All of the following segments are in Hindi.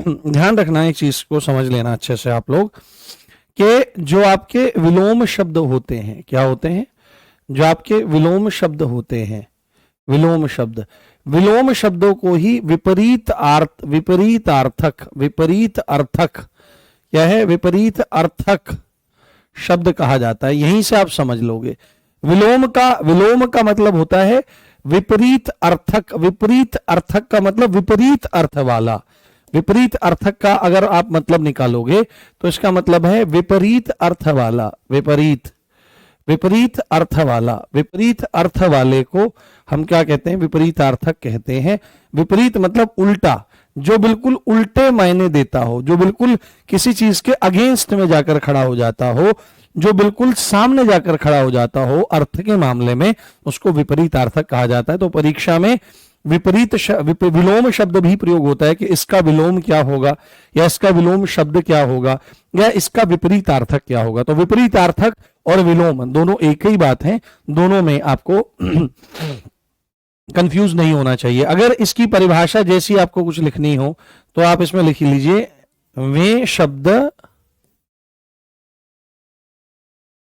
ध्यान रखना, एक चीज को समझ लेना अच्छे से आप लोग, कि जो आपके विलोम शब्द होते हैं, क्या होते हैं, जो आपके विलोम शब्द होते हैं, विलोम शब्द, विलोम शब्दों को ही विपरीत अर्थक क्या है, विपरीत अर्थक शब्द कहा जाता है। यहीं से आप समझ लोगे। विलोम का मतलब होता है विपरीत अर्थक। विपरीत अर्थक का मतलब विपरीत अर्थ वाला। विपरीत अर्थक का अगर आप मतलब निकालोगे तो इसका मतलब है विपरीत अर्थ वाला। विपरीत अर्थ वाला, विपरीत अर्थ वाले को हम क्या कहते हैं, विपरीतार्थक कहते हैं। विपरीत मतलब उल्टा, जो बिल्कुल उल्टे मायने देता हो, जो बिल्कुल किसी चीज के अगेंस्ट में जाकर खड़ा हो जाता हो, जो बिल्कुल सामने जाकर खड़ा हो जाता हो अर्थ के मामले में, उसको विपरीतार्थक कहा जाता है। तो परीक्षा में विलोम शब्द भी प्रयोग होता है कि इसका विलोम क्या होगा, या इसका विलोम शब्द क्या होगा, या इसका विपरीतार्थक क्या होगा। तो विपरीतार्थक और विलोम दोनों एक ही बात है, दोनों में आपको कंफ्यूज नहीं होना चाहिए। अगर इसकी परिभाषा जैसी आपको कुछ लिखनी हो तो आप इसमें लिख लीजिए, वे शब्द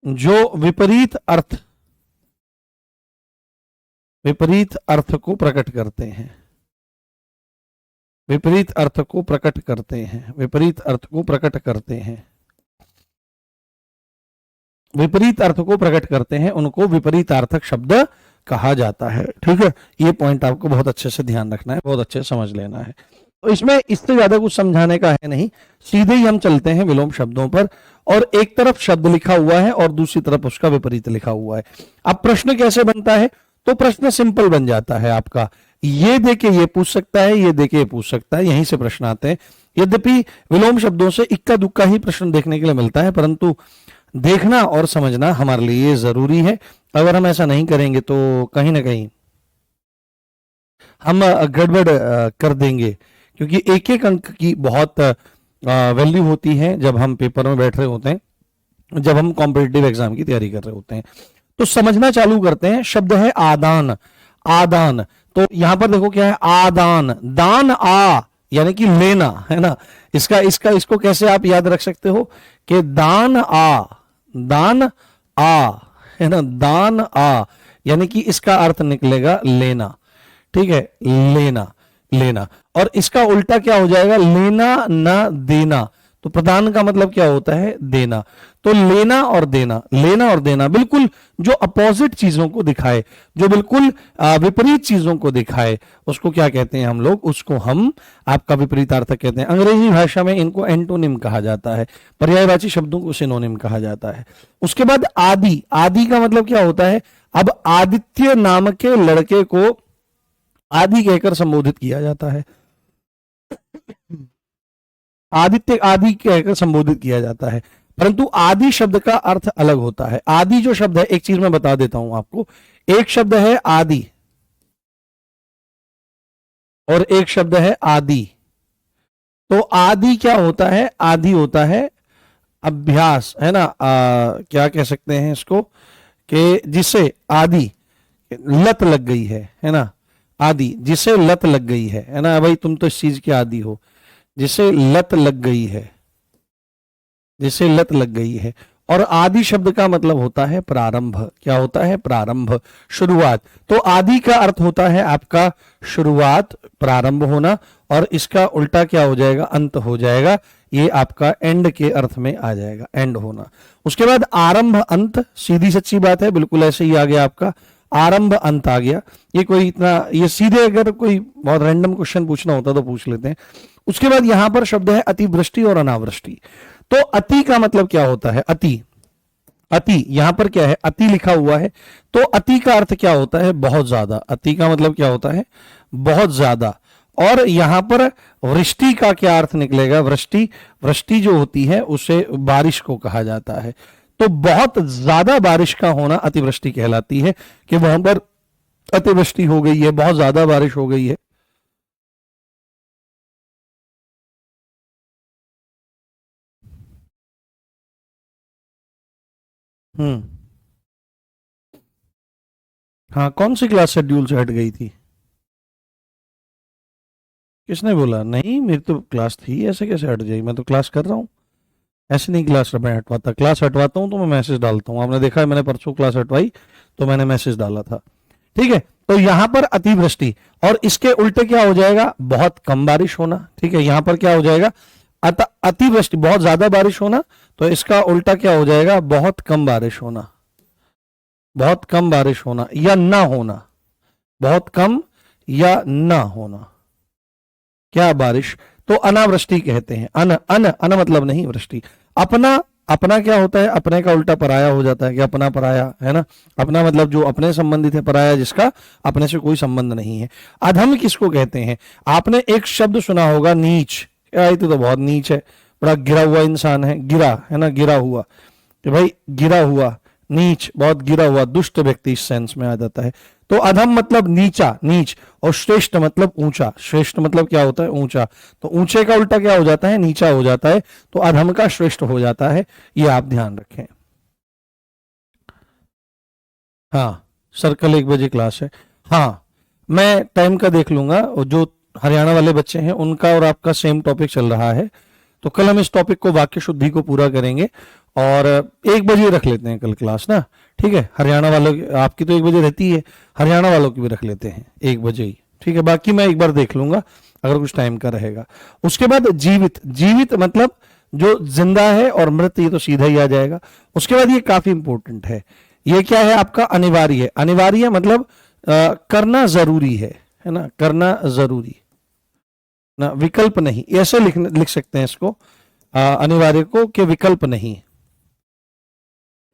जो विपरीत अर्थ को प्रकट करते हैं, विपरीत अर्थ को प्रकट करते हैं, विपरीत अर्थ को प्रकट करते हैं, विपरीत अर्थ को प्रकट करते हैं, उनको विपरीतार्थक शब्द कहा जाता है। ठीक है, ये पॉइंट आपको बहुत अच्छे से ध्यान रखना है, बहुत अच्छे से समझ लेना है। तो इसमें इससे ज्यादा कुछ समझाने का है नहीं, सीधे ही हम चलते हैं विलोम शब्दों पर। और एक तरफ शब्द लिखा हुआ है और दूसरी तरफ उसका विपरीत लिखा हुआ है। अब प्रश्न कैसे बनता है, तो प्रश्न सिंपल बन जाता है आपका, ये देके ये पूछ सकता है, ये देके ये पूछ सकता है, यहीं से प्रश्न आते हैं। यद्यपि विलोम शब्दों से इक्का दुक्का ही प्रश्न देखने के लिए मिलता है, परंतु देखना और समझना हमारे लिए जरूरी है। अगर हम ऐसा नहीं करेंगे तो कहीं ना कहीं हम गड़बड़ कर देंगे, क्योंकि एक एक अंक की बहुत वैल्यू होती है जब हम पेपर में बैठ रहे होते हैं, जब हम कॉम्पिटिटिव एग्जाम की तैयारी कर रहे होते हैं। तो समझना चालू करते हैं। शब्द है आदान। आदान, तो यहां पर देखो क्या है, आदान, दान आ यानी कि लेना, है ना। इसका इसका इसको कैसे आप याद रख सकते हो कि दान आ, दान आ, है ना, दान आ, यानी कि इसका अर्थ निकलेगा लेना। ठीक है, लेना, लेना। और इसका उल्टा क्या हो जाएगा, लेना ना देना। तो प्रदान का मतलब क्या होता है, देना। तो लेना और देना, लेना और देना बिल्कुल जो अपोजिट चीजों को दिखाए, जो बिल्कुल विपरीत चीजों को दिखाए, उसको क्या कहते हैं हम लोग, उसको हम आपका विपरीतार्थक कहते हैं। अंग्रेजी भाषा में इनको एंटोनिम कहा जाता है, पर्यायवाची शब्दों को सिनोनिम कहा जाता है। उसके बाद आदि। आदि का मतलब क्या होता है, अब आदित्य नाम के लड़के को आदि कहकर संबोधित किया जाता है। आदित्य आदि कहकर संबोधित किया जाता है, परंतु आदि शब्द का अर्थ अलग होता है। आदि जो शब्द है, एक चीज मैं बता देता हूं आपको, एक शब्द है आदि और एक शब्द है आदि। तो आदि क्या होता है, आदि होता है अभ्यास, है ना, क्या कह सकते हैं इसको, कि जिसे आदि लत लग गई है ना, आदि जिसे लत लग गई है ना, भाई तुम तो इस चीज के आदि हो, जिसे लत लग गई है, जिसे लत लग गई है। और आदि शब्द का मतलब होता है प्रारंभ। क्या होता है, प्रारंभ, शुरुआत। तो आदि का अर्थ होता है आपका शुरुआत, प्रारंभ होना, और इसका उल्टा क्या हो जाएगा, अंत हो जाएगा। ये आपका एंड के अर्थ में आ जाएगा, एंड होना। उसके बाद आरंभ अंत, सीधी सच्ची बात है, बिल्कुल ऐसे ही आ गया आपका, आरंभ अंत आ गया। ये कोई इतना, ये सीधे अगर कोई बहुत रैंडम क्वेश्चन पूछना होता तो पूछ लेते हैं। उसके बाद यहां पर शब्द है अतिवृष्टि और अनावृष्टि। तो अति का मतलब क्या होता है, अति, अति यहां पर क्या है, अति लिखा हुआ है, तो अति का अर्थ क्या होता है, बहुत ज्यादा। अति का मतलब क्या होता है, बहुत ज्यादा। और यहां पर वृष्टि का क्या अर्थ निकलेगा, वृष्टि, वृष्टि जो होती है उसे बारिश को कहा जाता है। तो बहुत ज्यादा बारिश का होना अतिवृष्टि कहलाती है, कि वहां पर अतिवृष्टि हो गई है, बहुत ज्यादा बारिश हो गई है। हम्म, हाँ, कौन सी क्लास शेड्यूल से हट गई थी, किसने बोला? नहीं, मेरी तो क्लास थी, ऐसे कैसे हट जाएगी? मैं तो क्लास कर रहा हूँ। ऐसे नहीं क्लास मैं हटवाता, क्लास हटवाता हूँ तो मैं मैसेज डालता हूँ। आपने देखा है मैंने परसों क्लास हटवाई तो मैंने मैसेज डाला था। ठीक है, तो यहां पर अतिवृष्टि, और इसके उल्टे क्या हो जाएगा? बहुत कम बारिश होना। ठीक है, यहां पर क्या हो जाएगा? अतिवृष्टि बहुत ज्यादा बारिश होना, तो इसका उल्टा क्या हो जाएगा? बहुत कम बारिश होना। बहुत कम बारिश होना या ना होना, बहुत कम या ना होना क्या बारिश, तो अनावृष्टि कहते हैं। अन अन अन मतलब नहीं वृष्टि। अपना, अपना क्या होता है? अपने का उल्टा पराया हो जाता है कि अपना पराया, है ना। अपना मतलब जो अपने संबंधित है, पराया जिसका अपने से कोई संबंध नहीं है। अधम किसको कहते हैं? आपने एक शब्द सुना होगा, नीच। ये तो बहुत नीच है, बड़ा गिरा हुआ इंसान है, गिरा है ना, गिरा हुआ, कि भाई गिरा हुआ, नीच बहुत गिरा हुआ, दुष्ट व्यक्ति इस सेंस में आ जाता है। तो अधम मतलब नीचा, नीच, और श्रेष्ठ मतलब ऊंचा। श्रेष्ठ मतलब क्या होता है? ऊंचा। तो ऊंचे का उल्टा क्या हो जाता है? नीचा हो जाता है। तो अधम का श्रेष्ठ हो जाता है, ये आप ध्यान रखें। हाँ, सर कल 1 बजे क्लास है। हाँ, मैं टाइम का देख लूंगा, और जो हरियाणा वाले बच्चे हैं उनका और आपका सेम टॉपिक चल रहा है, तो कल हम इस टॉपिक को, वाक्य शुद्धि को पूरा करेंगे। और 1 बजे रख लेते हैं कल क्लास ना। ठीक है, हरियाणा वालों की, आपकी तो 1 बजे रहती है, हरियाणा वालों की भी रख लेते हैं 1 बजे ही। ठीक है, बाकी मैं एक बार देख लूंगा अगर कुछ टाइम का रहेगा। उसके बाद जीवित, जीवित मतलब जो जिंदा है, और मृत ये तो सीधा ही आ जाएगा। उसके बाद ये काफी इंपॉर्टेंट है, ये क्या है आपका? अनिवार्य। अनिवार्य मतलब करना जरूरी है ना, करना जरूरी ना, विकल्प नहीं, ऐसे लिख सकते हैं इसको, अनिवार्य को, कि विकल्प नहीं,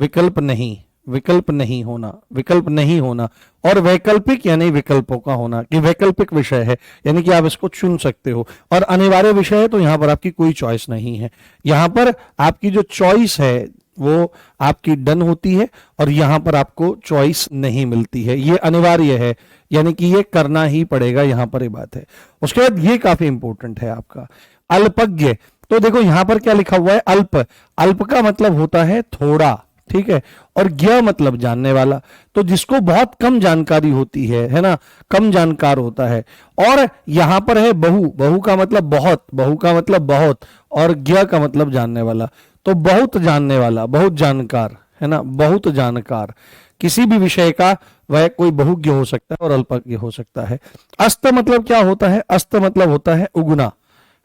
विकल्प नहीं, विकल्प नहीं होना, विकल्प नहीं होना। और वैकल्पिक यानी विकल्पों का होना, कि वैकल्पिक विषय है, यानी कि आप इसको चुन सकते हो। और अनिवार्य विषय है तो यहां पर आपकी कोई चॉइस नहीं है। यहां पर आपकी जो चॉइस है वो आपकी डन होती है, और यहां पर आपको चॉइस नहीं मिलती है। ये अनिवार्य है, यानी कि ये करना ही पड़ेगा, यहां पर ये बात है। उसके बाद ये काफी इंपॉर्टेंट है आपका अल्पज्ञ। तो देखो यहां पर क्या लिखा हुआ है? अल्प। अल्प का मतलब होता है थोड़ा, ठीक है, और ज्ञ मतलब जानने वाला। तो जिसको बहुत कम जानकारी होती है ना, कम जानकार होता है। और यहां पर है बहु, बहु का मतलब बहुत, बहु का मतलब बहुत, और ज्ञ का मतलब जानने वाला। तो बहुत जानने वाला, बहुत जानकार, है ना, बहुत जानकार। किसी भी विषय का वह कोई बहुज्ञ हो सकता है और अल्पज्ञ हो सकता है। अस्त मतलब क्या होता है? अस्त मतलब होता है उगना,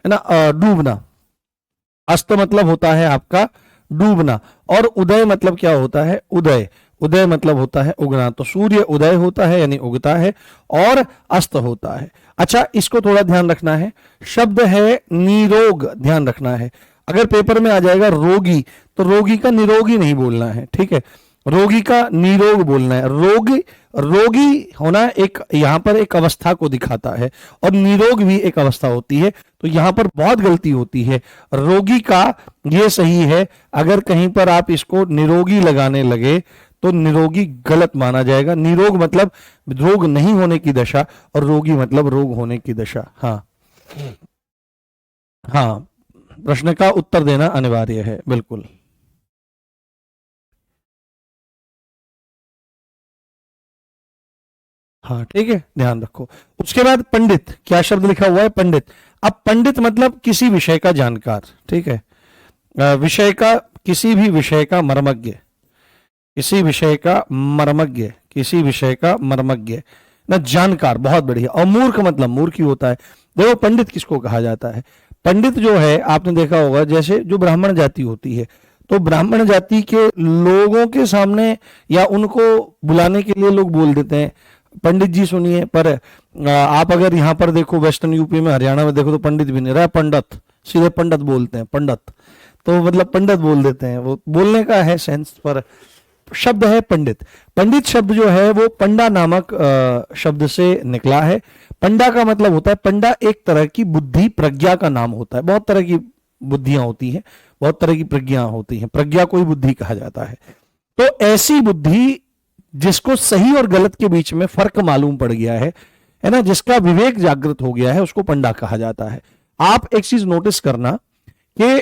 है ना, डूबना। अस्त मतलब होता है आपका डूबना। और उदय मतलब क्या होता है? उदय। उदय मतलब होता है उगना। तो सूर्य उदय होता है यानी उगता है, और अस्त होता है। अच्छा, इसको थोड़ा ध्यान रखना है। शब्द है निरोग, ध्यान रखना है। अगर पेपर में आ जाएगा रोगी, तो रोगी का निरोगी नहीं बोलना है, ठीक है, रोगी का निरोग बोलना है। रोगी, रोगी होना एक यहां पर एक अवस्था को दिखाता है, और निरोग भी एक अवस्था होती है। तो यहां पर बहुत गलती होती है। रोगी का ये सही है, अगर कहीं पर आप इसको निरोगी लगाने लगे तो निरोगी गलत माना जाएगा। निरोग मतलब रोग नहीं होने की दशा, और रोगी मतलब रोग होने की दशा। हाँ हाँ, प्रश्न का उत्तर देना अनिवार्य है, बिल्कुल। हाँ ठीक है, ध्यान रखो। उसके बाद पंडित, क्या शब्द लिखा हुआ है? पंडित। अब पंडित मतलब किसी विषय का जानकार, ठीक है, विषय का, किसी भी विषय का मर्मज्ञ, किसी विषय का मर्मज्ञ, किसी विषय का मर्मज्ञ ना, जानकार, बहुत बढ़िया। और मूर्ख मतलब मूर्ख ही होता है। देखो पंडित किसको कहा जाता है? पंडित जो है, आपने देखा होगा, जैसे जो ब्राह्मण जाति होती है, तो ब्राह्मण जाति के लोगों के सामने या उनको बुलाने के लिए लोग बोल देते हैं पंडित जी सुनिए। पर आप अगर यहाँ पर देखो, वेस्टर्न यूपी में, हरियाणा में देखो, तो पंडित भी नहीं रहा, पंडित, सीधे पंडित बोलते हैं, पंडित। तो मतलब पंडित बोल देते हैं, वो बोलने का है सेंस, पर शब्द है पंडित। पंडित शब्द जो है वो पंडा नामक शब्द से निकला है। पंडा का मतलब होता है, पंडा एक तरह की बुद्धि, प्रज्ञा का नाम होता है। बहुत तरह की बुद्धियां होती हैं, बहुत तरह की प्रज्ञा होती हैं, प्रज्ञा को ही बुद्धि कहा जाता है। तो ऐसी बुद्धि जिसको सही और गलत के बीच में फर्क मालूम पड़ गया है ना, जिसका विवेक जागृत हो गया है, उसको पंडा कहा जाता है। आप एक चीज नोटिस करना कि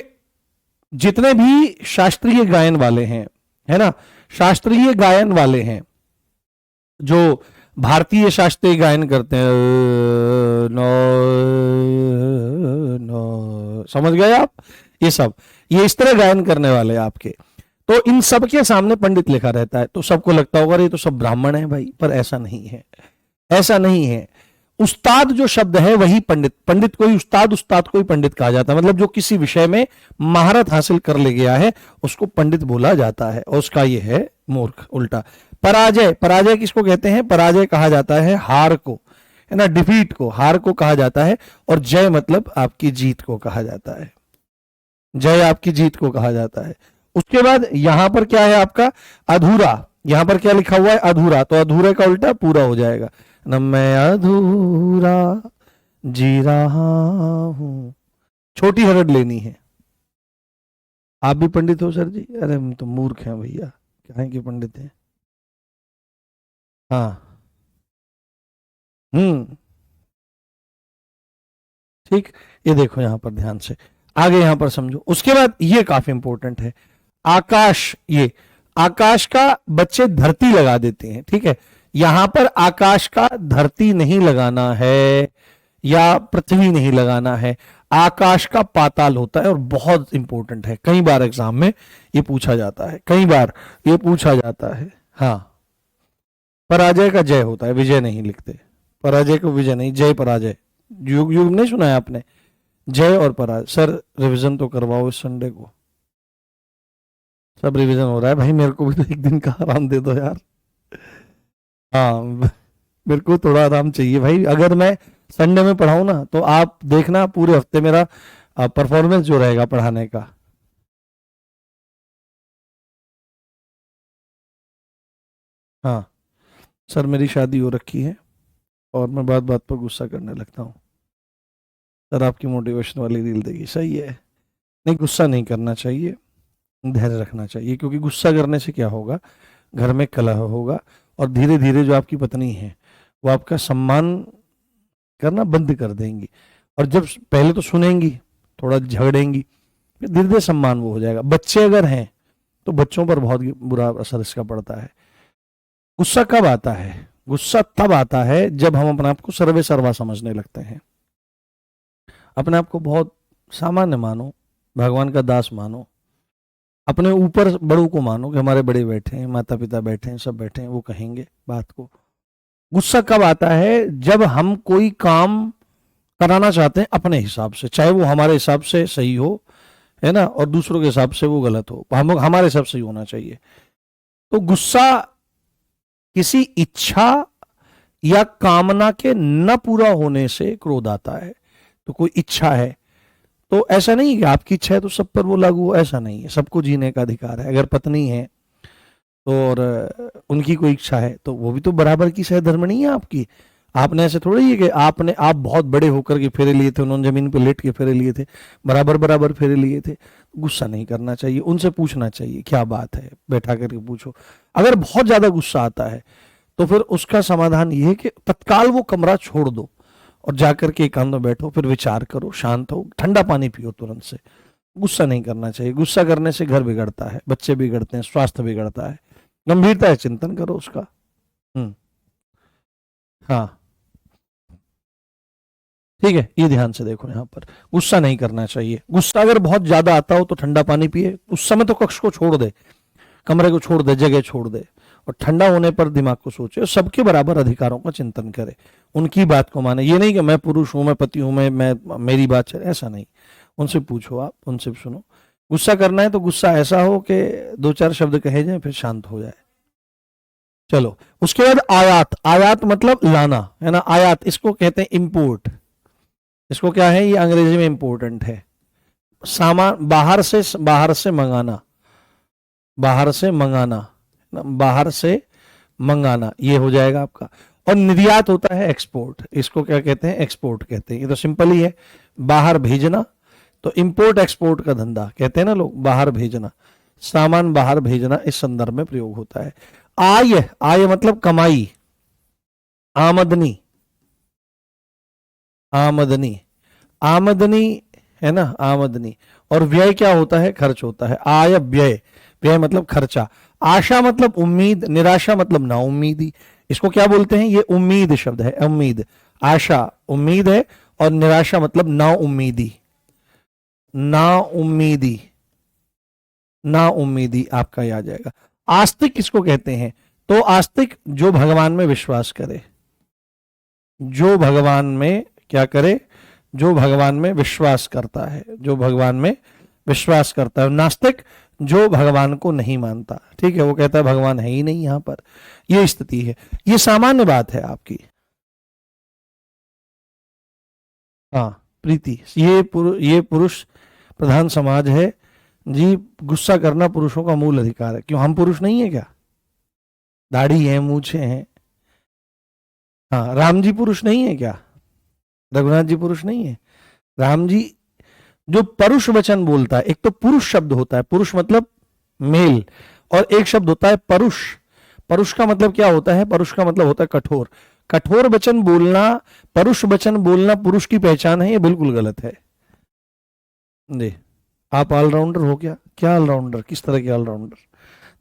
जितने भी शास्त्रीय गायन वाले हैं, है ना, शास्त्रीय गायन वाले हैं, जो भारतीय शास्त्रीय गायन करते हैं, नो नो, समझ गए आप? ये सब, ये इस तरह गायन करने वाले आपके, तो इन सब के सामने पंडित लिखा रहता है, तो सबको लगता होगा ये तो सब ब्राह्मण है भाई, पर ऐसा नहीं है, ऐसा नहीं है। उस्ताद जो शब्द है वही पंडित, पंडित कोई उस्ताद, उस्ताद कोई पंडित कहा जाता है, मतलब जो किसी विषय में महारत हासिल कर ले गया है उसको पंडित बोला जाता है, और उसका ये है मूर्ख, उल्टा। पराजय, पराजय किसको कहते हैं? पराजय कहा जाता है हार को, है ना, डिफीट को, हार को कहा जाता है। और जय मतलब आपकी जीत को कहा जाता है, जय आपकी जीत को कहा जाता है। उसके बाद यहां पर क्या है आपका? अधूरा। यहां पर क्या लिखा हुआ है? अधूरा, तो अधूरे का उल्टा पूरा हो जाएगा ना, मैं अधूरा जी रहा हूं। छोटी हरड़ लेनी है। आप भी पंडित हो सर जी? अरे हम तो मूर्ख हैं भैया, क्या है कि पंडित हैं। हाँ, ठीक। ये देखो यहां पर ध्यान से, आगे यहां पर समझो। उसके बाद ये काफी इंपॉर्टेंट है, आकाश। ये आकाश का बच्चे धरती लगा देते हैं, ठीक है। यहां पर आकाश का धरती नहीं लगाना है या पृथ्वी नहीं लगाना है, आकाश का पाताल होता है, और बहुत इंपॉर्टेंट है, कई बार एग्जाम में ये पूछा जाता है, कई बार ये पूछा जाता है। हाँ, पराजय का जय होता है, विजय नहीं लिखते, पराजय को विजय नहीं, जय पराजय। युग युग नहीं सुना है आपने? जय और पराजय। सर रिवीजन तो करवाओ इस संडे को, सब रिवीजन हो रहा है भाई, मेरे को भी तो एक दिन का आराम दे दो यार। हाँ, मेरे को थोड़ा आराम चाहिए भाई। अगर मैं संडे में पढ़ाऊं ना, तो आप देखना पूरे हफ्ते मेरा परफॉर्मेंस जो रहेगा पढ़ाने का। हाँ सर, मेरी शादी हो रखी है और मैं बात बात पर गुस्सा करने लगता हूँ। सर आपकी मोटिवेशन वाली रील देखी, सही है। नहीं, गुस्सा नहीं करना चाहिए, धैर्य रखना चाहिए, क्योंकि गुस्सा करने से क्या होगा? घर में कलह होगा, और धीरे धीरे जो आपकी पत्नी है वो आपका सम्मान करना बंद कर देंगी, और जब पहले तो सुनेंगी, थोड़ा झगड़ेंगी, फिर धीरे धीरे सम्मान वो हो जाएगा। बच्चे अगर हैं तो बच्चों पर बहुत बुरा असर इसका पड़ता है। गुस्सा कब आता है? गुस्सा तब आता है जब हम अपने आप को सर्वे सर्वा समझने लगते हैं, अपने आप को बहुत सामान्य मानो, भगवान का दास मानो, अपने ऊपर बड़ों को मानो कि हमारे बड़े बैठे हैं, माता पिता बैठे हैं, सब बैठे हैं, वो कहेंगे बात को। गुस्सा कब आता है? जब हम कोई काम कराना चाहते हैं अपने हिसाब से, चाहे वो हमारे हिसाब से सही हो, है ना, और दूसरों के हिसाब से वो गलत हो, हमारे हिसाब से ही होना चाहिए। तो गुस्सा किसी इच्छा या कामना के न पूरा होने से क्रोध आता है। तो कोई इच्छा है, तो ऐसा नहीं है कि आपकी इच्छा है तो सब पर वो लागू हो, ऐसा नहीं है, सबको जीने का अधिकार है। अगर पत्नी है तो और उनकी कोई इच्छा है तो वो भी तो बराबर की सहधर्मिणी है आपकी। आपने ऐसे थोड़ी है कि आप बहुत बड़े होकर के फेरे लिए थे, उन्होंने जमीन पे लेट के फेरे लिए थे, बराबर बराबर फेरे लिए थे। गुस्सा नहीं करना चाहिए, उनसे पूछना चाहिए क्या बात है, बैठा करके पूछो। अगर बहुत ज्यादा गुस्सा आता है तो फिर उसका समाधान ये है कि तत्काल वो कमरा छोड़ दो और जाकर के एकांत में बैठो, फिर विचार करो, शांत हो, ठंडा पानी पियो तुरंत से। गुस्सा नहीं करना चाहिए, गुस्सा करने से घर बिगड़ता है, बच्चे बिगड़ते हैं, स्वास्थ्य बिगड़ता है। गंभीरता है, चिंतन करो उसका। हाँ ठीक है, ये ध्यान से देखो, यहाँ पर गुस्सा नहीं करना चाहिए। गुस्सा अगर बहुत ज्यादा आता हो तो ठंडा पानी पिए, उस समय तो कक्ष को छोड़ दे, कमरे को छोड़ दे, जगह छोड़ दे, और ठंडा होने पर दिमाग को सोचे, सबके बराबर अधिकारों का चिंतन करे, उनकी बात को माने। ये नहीं कि मैं पुरुष हूं, मैं पति हूं, मैं मेरी बात चले, ऐसा नहीं। उनसे पूछो, आप उनसे सुनो। गुस्सा करना है तो गुस्सा ऐसा हो कि दो चार शब्द कहे जाए फिर शांत हो जाए। चलो, उसके बाद आयात। आयात मतलब लाना, है ना, आयात इसको कहते हैं इम्पोर्ट। इसको क्या है, ये अंग्रेजी में इंपॉर्टेंट है। सामान बाहर से मंगाना, बाहर से मंगाना, बाहर से मंगाना, ये हो जाएगा आपका। और निर्यात होता है एक्सपोर्ट, इसको क्या कहते हैं? एक्सपोर्ट कहते हैं। ये तो सिंपल ही है, बाहर भेजना, तो इंपोर्ट एक्सपोर्ट का धंधा कहते हैं ना लोग, बाहर भेजना, सामान बाहर भेजना, इस संदर्भ में प्रयोग होता है। आय, आय मतलब कमाई, आमदनी, आमदनी, आमदनी, है ना, आमदनी। और व्यय क्या होता है? खर्च होता है। आय व्यय, व्यय मतलब खर्चा। आशा मतलब उम्मीद, निराशा मतलब नाउम्मीदी। इसको क्या बोलते हैं? ये उम्मीद शब्द है, उम्मीद, आशा, उम्मीद है, और निराशा मतलब ना उम्मीदी, ना उम्मीदी, ना उम्मीदी आपका ये आ जाएगा। आस्तिक किसको कहते हैं? तो आस्तिक जो भगवान में विश्वास करे, जो भगवान में क्या करे, जो भगवान में विश्वास करता है, जो भगवान में विश्वास करता है। नास्तिक जो भगवान को नहीं मानता, ठीक है, वो कहता है भगवान है ही नहीं यहां पर, ये स्थिति है। ये सामान्य बात है आपकी। हाँ प्रीति, ये पुरुष प्रधान समाज है जी, गुस्सा करना पुरुषों का मूल अधिकार है। क्यों, हम पुरुष नहीं है क्या? दाढ़ी है, मूछे हैं। हाँ, राम जी पुरुष नहीं है क्या? रघुनाथ जी पुरुष नहीं है? राम जी जो परुष वचन बोलता है, एक तो पुरुष शब्द होता है, पुरुष मतलब मेल, और एक शब्द होता है परुष। परुष का मतलब क्या होता है? परुष का मतलब होता है कठोर। कठोर वचन बोलना, परुष वचन बोलना पुरुष की पहचान है, ये बिल्कुल गलत है जी। आप ऑलराउंडर हो क्या? क्या ऑलराउंडर, किस तरह के ऑलराउंडर?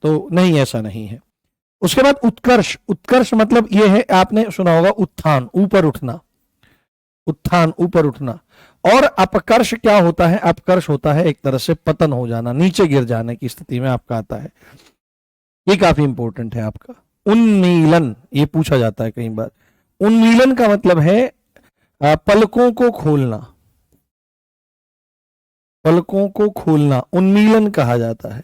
तो नहीं, ऐसा नहीं है। उसके बाद उत्कर्ष, उत्कर्ष मतलब ये है, आपने सुना होगा उत्थान, ऊपर उठना, उत्थान ऊपर उठना। और अपकर्ष क्या होता है? अपकर्ष होता है एक तरह से पतन हो जाना, नीचे गिर जाने की स्थिति में आपका आता है। ये काफी इंपॉर्टेंट है आपका। उन्मीलन, ये पूछा जाता है कई बार। उन्मीलन का मतलब है पलकों को खोलना, पलकों को खोलना उन्मीलन कहा जाता है।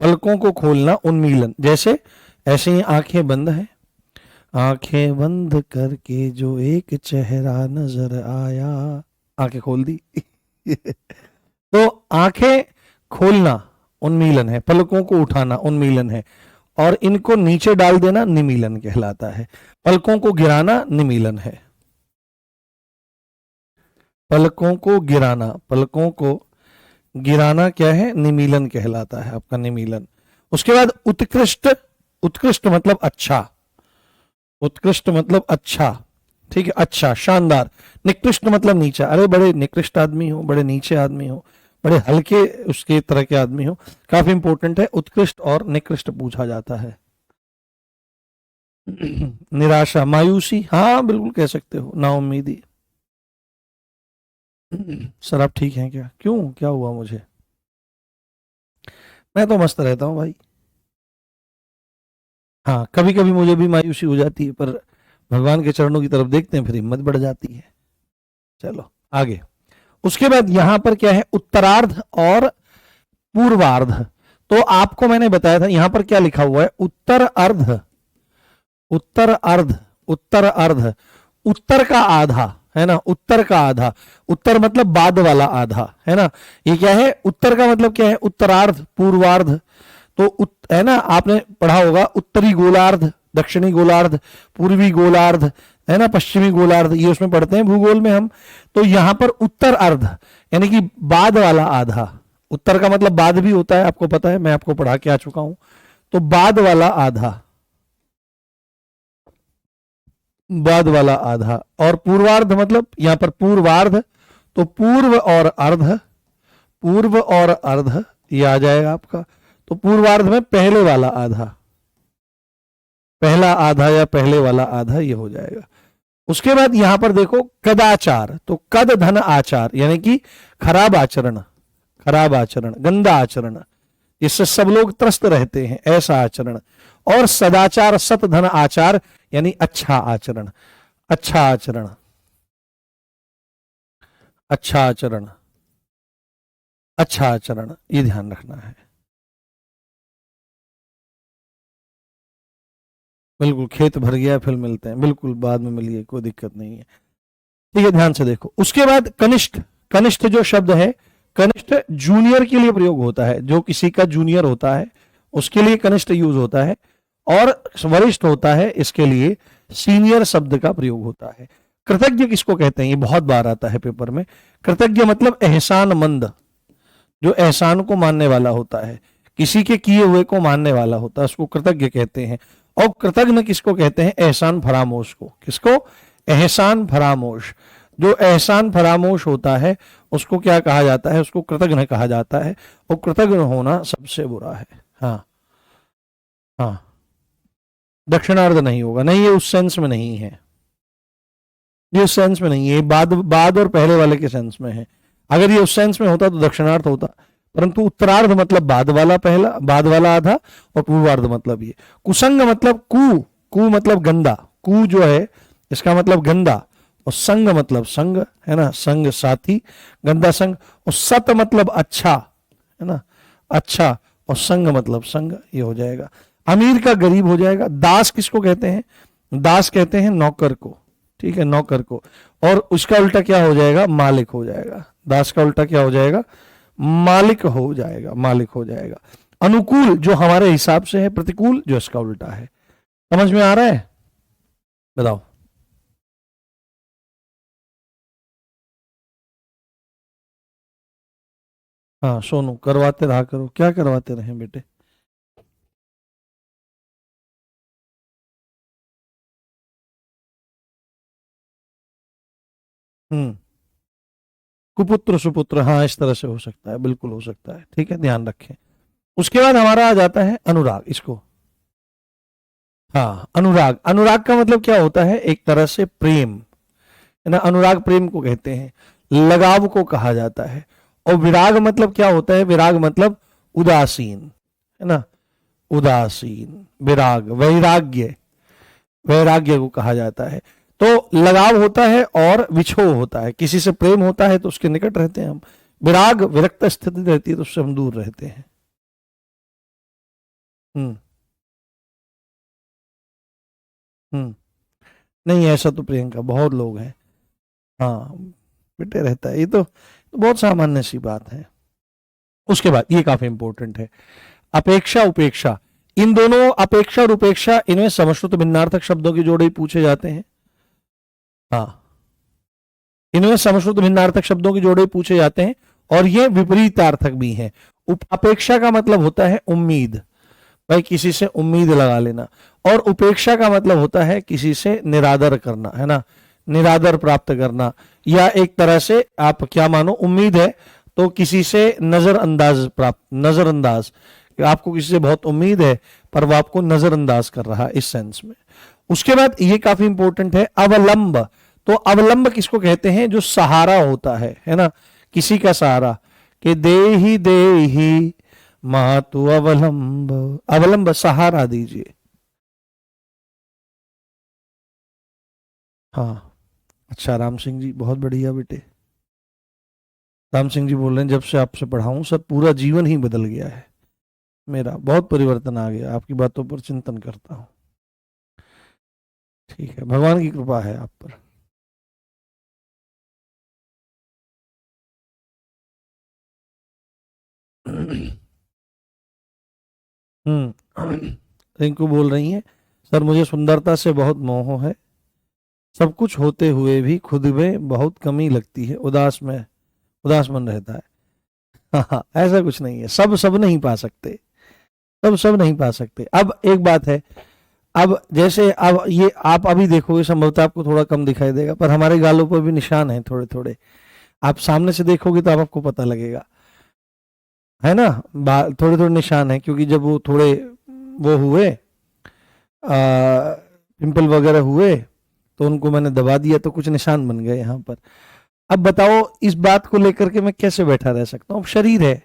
पलकों को खोलना उन्मीलन। जैसे ऐसे ही आंखें बंद है, आंखें बंद करके जो एक चेहरा नजर आया, आंखें खोल दी तो आंखें खोलना उन्मीलन है, पलकों को उठाना उन्मीलन है, और इनको नीचे डाल देना निमीलन कहलाता है। पलकों को गिराना निमीलन है, पलकों को गिराना, पलकों को गिराना क्या है? निमीलन कहलाता है आपका, निमीलन। उसके बाद उत्कृष्ट, उत्कृष्ट मतलब अच्छा, उत्कृष्ट मतलब अच्छा, ठीक है, अच्छा, शानदार। निकृष्ट मतलब नीचा, अरे बड़े निकृष्ट आदमी हो, बड़े नीचे आदमी हो, बड़े हल्के उसके तरह के आदमी हो। काफी इंपॉर्टेंट है, उत्कृष्ट और निकृष्ट पूछा जाता है। निराशा, मायूसी, हाँ बिल्कुल कह सकते हो, नाउम्मीदी। सर आप ठीक हैं क्या? क्यों, क्या हुआ मुझे? मैं तो मस्त रहता हूँ भाई। हाँ, कभी कभी मुझे भी मायूसी हो जाती है, पर भगवान के चरणों की तरफ देखते हैं, फिर हिम्मत बढ़ जाती है। चलो आगे। उसके बाद यहां पर क्या है? उत्तरार्ध और पूर्वार्ध। तो आपको मैंने बताया था, यहां पर क्या लिखा हुआ है? उत्तर अर्ध, उत्तर अर्ध, उत्तर अर्ध, उत्तर का आधा है ना, उत्तर का आधा। उत्तर मतलब बाद वाला आधा है ना। ये क्या है? उत्तर का मतलब क्या है? उत्तरार्ध, पूर्वार्ध। तो है ना, आपने पढ़ा होगा उत्तरी गोलार्ध, दक्षिणी गोलार्ध, पूर्वी गोलार्ध, है ना, पश्चिमी गोलार्ध, ये उसमें पढ़ते हैं भूगोल में हम। तो यहां पर उत्तर अर्ध यानी कि बाद वाला आधा। उत्तर का मतलब बाद भी होता है, आपको पता है, मैं आपको पढ़ा के आ चुका हूं। तो बाद वाला आधा, बाद वाला आधा। और पूर्वार्ध मतलब यहां पर पूर्वार्ध, तो पूर्व और अर्ध, पूर्व और अर्ध ये आ जाएगा आपका। तो पूर्वार्ध में पहले वाला आधा, पहला आधा या पहले वाला आधा ये हो जाएगा। उसके बाद यहां पर देखो कदाचार, तो कद धन आचार यानी कि खराब आचरण, खराब आचरण, गंदा आचरण, इससे सब लोग त्रस्त रहते हैं, ऐसा आचरण। और सदाचार, सत धन आचार यानी अच्छा आचरण, अच्छा आचरण, अच्छा आचरण, अच्छा आचरण, ये ध्यान रखना है। बिल्कुल, खेत भर गया फिर मिलते हैं, बिल्कुल बाद में मिलिए, कोई दिक्कत नहीं है। ठीक है, ध्यान से देखो। उसके बाद कनिष्ठ, कनिष्ठ जो शब्द है, कनिष्ठ जूनियर के लिए प्रयोग होता है, जो किसी का जूनियर होता है उसके लिए कनिष्ठ यूज होता है। और वरिष्ठ होता है, इसके लिए सीनियर शब्द का प्रयोग होता है। कृतज्ञ किसको कहते हैं? ये बहुत बार आता है पेपर में। कृतज्ञ मतलब एहसानमंद, जो एहसान को मानने वाला होता है, किसी के किए हुए को मानने वाला होता है, उसको कृतज्ञ कहते हैं। और कृतज्ञ किसको कहते हैं? एहसान फरामोश को। किसको? एहसान फरामोश। जो एहसान फरामोश होता है उसको क्या कहा जाता है? उसको कृतज्ञ कहा जाता है। और कृतज्ञ होना सबसे बुरा है। हाँ हाँ, दक्षिणार्ध नहीं होगा, नहीं, ये उस सेंस में नहीं है, ये उस सेंस में नहीं है, बाद बाद और पहले वाले के सेंस में है। अगर ये उस सेंस में होता तो दक्षिणार्थ होता, परंतु उत्तरार्ध मतलब बाद वाला पहला, बाद वाला आधा, और पूर्वार्ध मतलब ये। कुसंग मतलब कु मतलब गंदा, कु जो है इसका मतलब गंदा, और संग मतलब संग, है ना, संग साथी, गंदा संग। और सत मतलब अच्छा, है ना, अच्छा, और संग मतलब संग, ये हो जाएगा। अमीर का गरीब हो जाएगा। दास किसको कहते हैं? दास कहते हैं नौकर को, ठीक है, नौकर को। और उसका उल्टा क्या हो जाएगा? मालिक हो जाएगा। दास का उल्टा क्या हो जाएगा? मालिक हो जाएगा, मालिक हो जाएगा। अनुकूल जो हमारे हिसाब से है, प्रतिकूल जो इसका उल्टा है। समझ में आ रहा है? बताओ। हाँ सोनू, करवाते रहा करो। क्या करवाते रहे बेटे? हम्म, कुपुत्र सुपुत्र, हाँ इस तरह से हो सकता है, बिल्कुल हो सकता है, ठीक है, ध्यान रखें। उसके बाद हमारा आ जाता है अनुराग, इसको, हाँ अनुराग। अनुराग का मतलब क्या होता है? एक तरह से प्रेम, है ना, अनुराग प्रेम को कहते हैं, लगाव को कहा जाता है। और विराग मतलब क्या होता है? विराग मतलब उदासीन, है ना, उदासीन, विराग, वैराग्य, वैराग्य को कहा जाता है। तो लगाव होता है और विछोह होता है। किसी से प्रेम होता है तो उसके निकट रहते हैं हम, विराग विरक्त स्थिति रहती है तो उससे हम दूर रहते हैं। हम्म। हम्म। नहीं, ऐसा तो प्रियंका बहुत लोग हैं। हाँ, बेटे रहता है, ये तो बहुत सामान्य सी बात है। उसके बाद ये काफी इंपॉर्टेंट है, अपेक्षा उपेक्षा। इन दोनों, अपेक्षा और उपेक्षा, इनमें समश्रुत भिन्नार्थक शब्दों के जोड़े पूछे जाते हैं। हाँ, इनमें समश्रुत भिन्नार्थक शब्दों के जोड़े पूछे जाते हैं, और ये विपरीतार्थक भी हैं। अपेक्षा का मतलब होता है उम्मीद, भाई किसी से उम्मीद लगा लेना। और उपेक्षा का मतलब होता है किसी से निरादर करना, है ना, निरादर प्राप्त करना। या एक तरह से आप क्या मानो, उम्मीद है तो किसी से नजरअंदाज प्राप्त, नजरअंदाज, आपको किसी से बहुत उम्मीद है पर वो आपको नजरअंदाज कर रहा है, इस सेंस में। उसके बाद ये काफी इंपॉर्टेंट है, अवलंब। तो अवलंब किसको कहते हैं? जो सहारा होता है ना, किसी का सहारा, कि दे ही मातु अवलंब, अवलंब सहारा दीजिए। हाँ, अच्छा, राम सिंह जी बहुत बढ़िया बेटे। राम सिंह जी बोल रहे हैं जब से आपसे पढ़ा हूं सब पूरा जीवन ही बदल गया है मेरा, बहुत परिवर्तन आ गया, आपकी बातों पर चिंतन करता हूँ। ठीक है, भगवान की कृपा है आप पर। रिंकू बोल रही हैं, सर मुझे सुंदरता से बहुत मोह है, सब कुछ होते हुए भी खुद में बहुत कमी लगती है, उदास मन रहता है। हाँ हाँ, ऐसा कुछ नहीं है, सब सब नहीं पा सकते, सब सब नहीं पा सकते। अब एक बात है, अब जैसे अब ये आप अभी देखोगे संभवतः आपको थोड़ा कम दिखाई देगा, पर हमारे गालों पर भी निशान है थोड़े थोड़े, आप सामने से देखोगे तो आप आपको पता लगेगा, है ना, थोड़े थोड़े निशान है, क्योंकि जब वो थोड़े वो हुए, पिंपल वगैरह हुए, तो उनको मैंने दबा दिया तो कुछ निशान बन गए यहाँ पर। अब बताओ इस बात को लेकर के मैं कैसे बैठा रह सकता हूँ? शरीर है,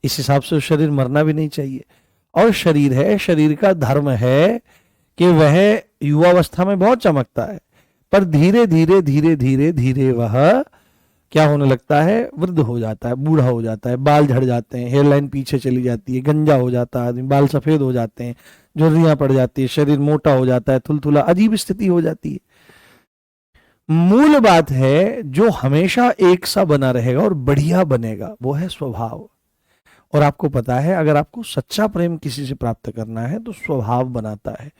इस हिसाब से शरीर मरना भी नहीं चाहिए। और शरीर है, शरीर का धर्म है कि वह युवावस्था में बहुत चमकता है, पर धीरे धीरे धीरे धीरे धीरे वह क्या होने लगता है? वृद्ध हो जाता है, बूढ़ा हो जाता है, बाल झड़ जाते हैं, हेयरलाइन पीछे चली जाती है, गंजा हो जाता है आदमी, बाल सफेद हो जाते हैं, झुर्रियां पड़ जाती है, शरीर मोटा हो जाता है, थुलथुला, अजीब स्थिति हो जाती है। मूल बात है जो हमेशा एक सा बना रहेगा और बढ़िया बनेगा वो है स्वभाव। और आपको पता है अगर आपको सच्चा प्रेम किसी से प्राप्त करना है तो स्वभाव बनाता है।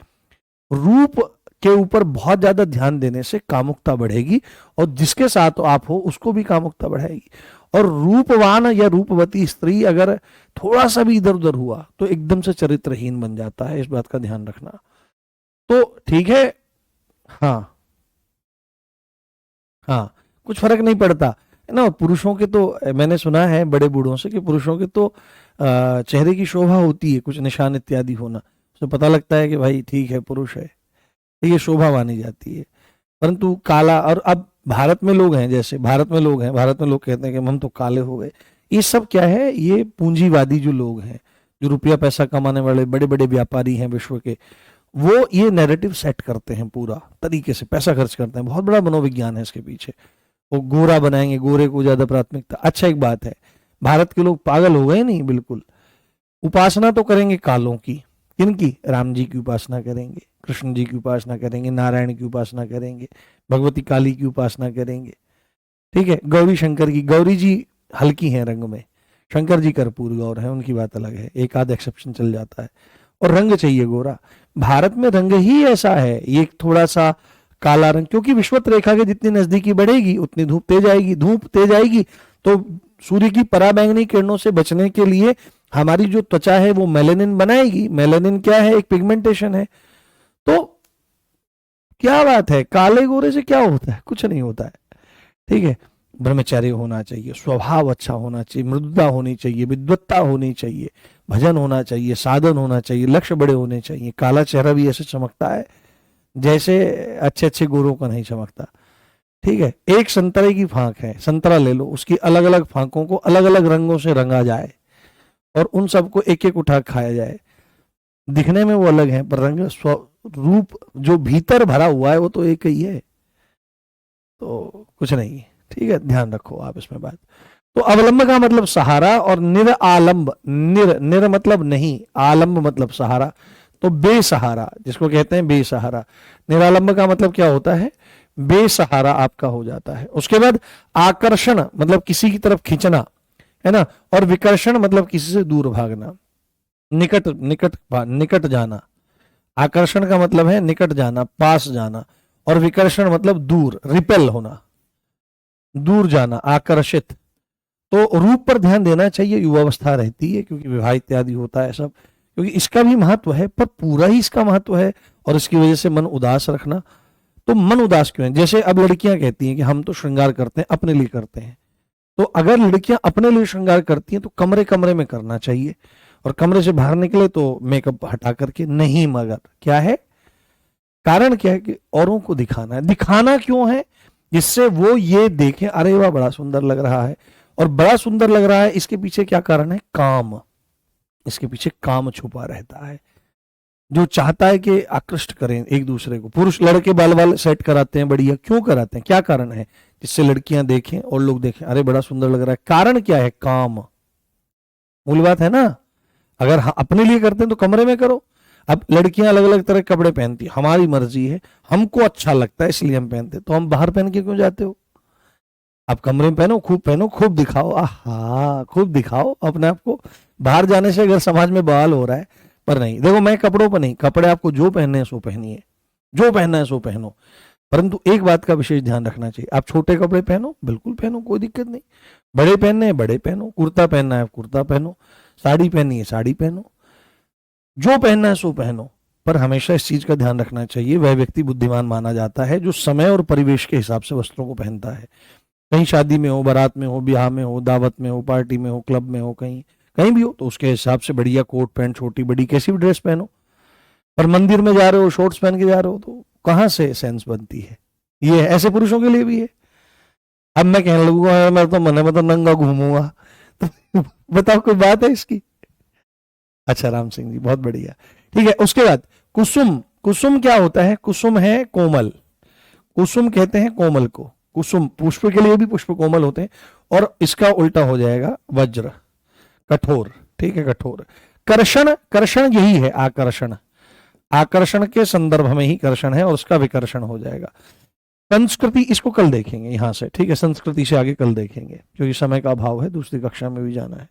रूप के ऊपर बहुत ज्यादा ध्यान देने से कामुकता बढ़ेगी, और जिसके साथ आप हो उसको भी कामुकता बढ़ाएगी। और रूपवान या रूपवती स्त्री अगर थोड़ा सा भी इधर उधर हुआ तो एकदम से चरित्रहीन बन जाता है, इस बात का ध्यान रखना। तो ठीक है, हाँ हाँ, कुछ फर्क नहीं पड़ता, है ना। पुरुषों के तो मैंने सुना है बड़े बूढ़ों से कि पुरुषों के तो चेहरे की शोभा होती है कुछ निशान इत्यादि होना, तो पता लगता है कि भाई ठीक है, पुरुष है, तो ये शोभा मानी जाती है। परंतु काला, और अब भारत में लोग हैं, जैसे भारत में लोग हैं, भारत में लोग कहते हैं कि हम तो काले हो गए। ये सब क्या है? ये पूंजीवादी जो लोग हैं, जो रुपया पैसा कमाने वाले बड़े बड़े व्यापारी हैं विश्व के, वो ये नैरेटिव सेट करते हैं, पूरा तरीके से पैसा खर्च करते हैं। बहुत बड़ा मनोविज्ञान है इसके पीछे। वो गोरा बनाएंगे, गोरे को ज्यादा प्राथमिकता। अच्छा, एक बात है, भारत के लोग पागल हो गए नहीं बिल्कुल, उपासना तो करेंगे कालों की। किनकी? राम जी की उपासना करेंगे, कृष्ण जी की उपासना करेंगे, नारायण की उपासना करेंगे, भगवती काली की उपासना करेंगे, ठीक है, गौरी शंकर की। गौरी जी हल्की हैं रंग में, शंकर जी कर्पूर गौर है, उनकी बात अलग है, एक आध एक्सेप्शन चल जाता है। और रंग चाहिए गोरा। भारत में रंग ही ऐसा है, ये थोड़ा सा काला रंग, क्योंकि विषुवत रेखा के जितनी नजदीकी बढ़ेगी उतनी धूप तेज आएगी, धूप तेज आएगी तो सूर्य की पराबैंगनी किरणों से बचने के लिए हमारी जो त्वचा है वो मेलेनिन बनाएगी। मेलेनिन क्या है? एक पिगमेंटेशन है। तो क्या बात है, काले गोरे से क्या होता है? कुछ नहीं होता है, ठीक है। ब्रह्मचर्य होना चाहिए, स्वभाव अच्छा होना चाहिए, मृदुता होनी चाहिए, विद्वत्ता होनी चाहिए, भजन होना चाहिए, साधन होना चाहिए, लक्ष्य बड़े होने चाहिए। काला चेहरा भी ऐसे चमकता है जैसे अच्छे अच्छे गोरों का नहीं चमकता, ठीक है। एक संतरे की फांक है, संतरा ले लो, उसकी अलग अलग फांकों को अलग अलग रंगों से रंगा जाए और उन सबको एक एक उठा खाया जाए। दिखने में वो अलग है, पर रंग रूप जो भीतर भरा हुआ है वो तो एक ही है। तो कुछ नहीं, ठीक है, ध्यान रखो आप इसमें बात। तो अवलंब का मतलब सहारा, और निर आलंब, निर मतलब नहीं, आलंब मतलब सहारा, तो बेसहारा जिसको कहते हैं बेसहारा। निरालंब का मतलब क्या होता है? बेसहारा आपका हो जाता है। उसके बाद आकर्षण मतलब किसी की तरफ खींचना, है ना, और विकर्षण मतलब किसी से दूर भागना, निकट निकट निकट जाना। आकर्षण का मतलब है निकट जाना, पास जाना, और विकर्षण मतलब दूर, रिपेल होना, दूर जाना, आकर्षित। तो रूप पर ध्यान देना चाहिए, युवावस्था रहती है क्योंकि विवाह इत्यादि होता है सब, क्योंकि इसका भी महत्व है, पर पूरा ही इसका महत्व है, और इसकी वजह से मन उदास रखना। तो मन उदास क्यों है? जैसे अब लड़कियां कहती हैं कि हम तो श्रृंगार करते हैं, अपने लिए करते हैं। तो अगर लड़कियां अपने लिए श्रृंगार करती हैं तो कमरे कमरे में करना चाहिए, और कमरे से बाहर निकले तो मेकअप हटा करके नहीं। मगर क्या है कारण? क्या है कि औरों को दिखाना है। दिखाना क्यों है? जिससे वो ये देखें, अरे वाह बड़ा सुंदर लग रहा है। और बड़ा सुंदर लग रहा है, इसके पीछे क्या कारण है? काम। इसके पीछे काम छुपा रहता है, जो चाहता है कि आकृष्ट करें एक दूसरे को। पुरुष लड़के बाल सेट कराते हैं, बढ़िया, क्यों कराते हैं? क्या कारण है? जिससे लड़कियां देखें और लोग देखें, अरे बड़ा सुंदर लग रहा है। कारण क्या है? काम। मूल बात है ना। अगर अपने लिए करते हैं तो कमरे में करो। अब लड़कियां अलग अलग तरह के कपड़े पहनती है, हमारी मर्जी है, हमको अच्छा लगता है इसलिए हम पहनते, तो हम बाहर पहन के क्यों जाते हो? आप कमरे में पहनो, खूब दिखाओ, आहा खूब दिखाओ अपने आप को। बाहर जाने से अगर समाज में बवाल हो रहा है, पर नहीं, देखो मैं कपड़ों पर नहीं, कपड़े आपको जो पहनने हैं सो पहनिए, जो पहनना है सो पहनो। परंतु एक बात का विशेष ध्यान रखना चाहिए, आप छोटे कपड़े पहनो, बिल्कुल पहनो, कोई दिक्कत नहीं। बड़े पहनने हैं बड़े पहनो, कुर्ता पहनना है कुर्ता पहनो, साड़ी पहननी है साड़ी पहनो, जो पहनना है सो पहनो। पर हमेशा इस चीज का ध्यान रखना चाहिए, वह व्यक्ति बुद्धिमान माना जाता है जो समय और परिवेश के हिसाब से वस्त्रों को पहनता है। कहीं शादी में हो, बारात में हो, ब्याह में हो, दावत में हो, पार्टी में हो, क्लब में हो, कहीं कहीं भी हो, तो उसके हिसाब से बढ़िया कोट पैंट, छोटी बड़ी कैसी भी ड्रेस पहनो। पर मंदिर में जा रहे हो, शॉर्ट्स पहन के जा रहे हो, तो कहां से सेंस बनती है? ये है, ऐसे पुरुषों के लिए भी है। अब मैं कहने लगूंगा मैं तो मन में तो नंगा घूमूंगा, तो बताओ कोई बात है इसकी? अच्छा राम सिंह जी, बहुत बढ़िया, ठीक है। उसके बाद कुसुम। कुसुम क्या होता है? कुसुम है कोमल, कुसुम कहते हैं कोमल को। कुसुम पुष्प के लिए भी पुष्प कोमल होते हैं, और इसका उल्टा हो जाएगा वज्र, कठोर, ठीक है, कठोर। कर्षण, कर्षण यही है आकर्षण, आकर्षण के संदर्भ में ही कर्षण है, और उसका विकर्षण हो जाएगा। संस्कृति, इसको कल देखेंगे यहां से, ठीक है, संस्कृति से आगे कल देखेंगे क्योंकि समय का अभाव है, दूसरी कक्षा में भी जाना है।